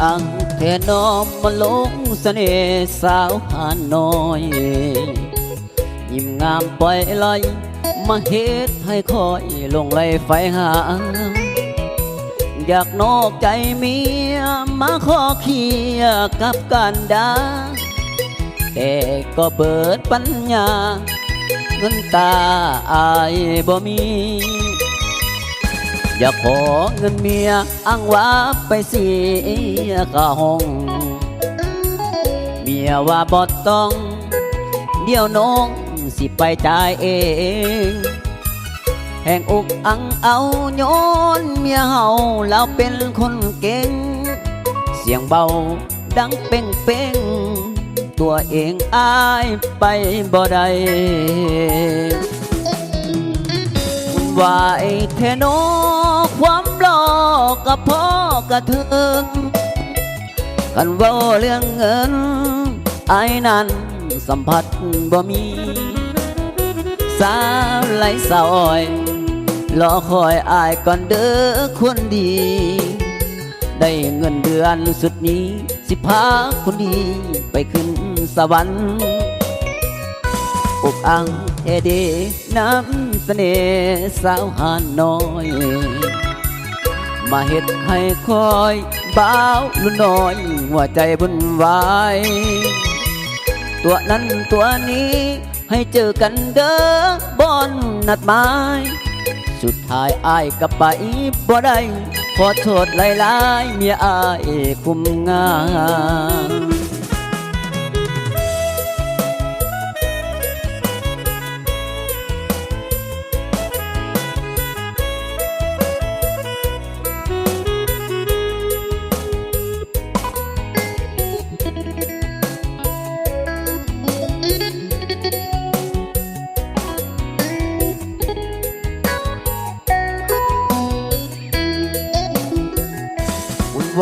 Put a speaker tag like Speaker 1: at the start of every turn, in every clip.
Speaker 1: อังแทนอมมาลงเสน่ห์สาวหาน้อยยิ้มงามปล่อยลอยมาเฮ็ดให้คอยลงไหลไฟหาอยากนอกใจเมียมาขอเคียกับกันดาแต่ก็เบิดปัญญาเงินตาอายบ่มีอยากขอเงินเมียอ้างว่าไปเสียค่าห้องเมียว่าบ่ต้องเดี๋ยวน้องสิไปจ่ายเองแห่งอกอังเอาโยนเมียเฮาแล้วเป็นคนเก่งเสียงเบาดังเป้งเป้งตัวเองอายไปบ่ได้วายแท้โนความรอกับพ่อกระถึงกันเว้าเรื่องเงินไอ้นั้นสัมผัสบ่มีสาวไหลสาวอ้อยรอคอยอายก่อนเด้อคนดีได้เงินเดือนสุดนี้สิพาคนดีไปขึ้นสวรรค์อกอังเอเดน้ำเสน่ห์สาวหาน้อยมาเฮ็ดให้คอยบ่าวลุ่นน้อยหัวใจบุญวายตัวนั้นตัวนี้ให้เจอกันเด้อบอนนัดหมายสุดท้ายอายกลับไปบ่ได้ขอโทษหลายๆเมียอายคุมงาน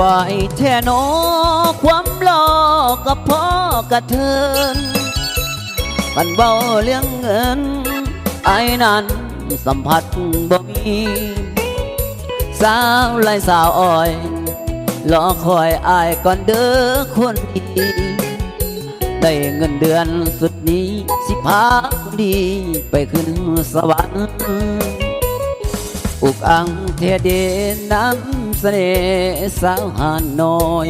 Speaker 1: วายแท่นอความหลอกกับพ่อกระเทินกันเบาเรื่องเงินไอ้นั้นสัมผัสบ่มีสาวไหลสาวอ้อยรอคอยอายก่อนเด้อคนดีได้เงินเดือนสุดนี้สิพาคนดีไปขึ้นสวรรค์อุกอังเทเดน้ำเสน่ห์สาวหาน้อย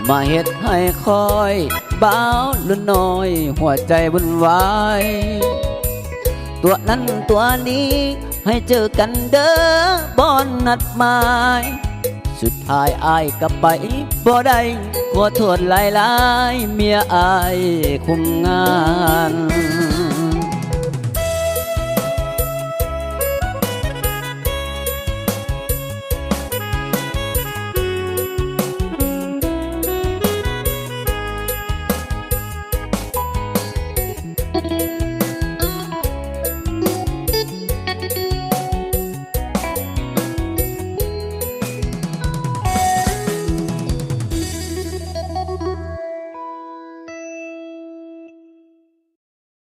Speaker 1: มาเฮ็ดให้คอยบ่าวลุ่นน้อยหัวใจวุ่นวายตัวนั้นตัวนี้ให้เจอกันเด้อบอนนัดหมายสุดท้ายอายกลับไปบ่ได้ขอโทษหลายๆเมียอายคุมงาน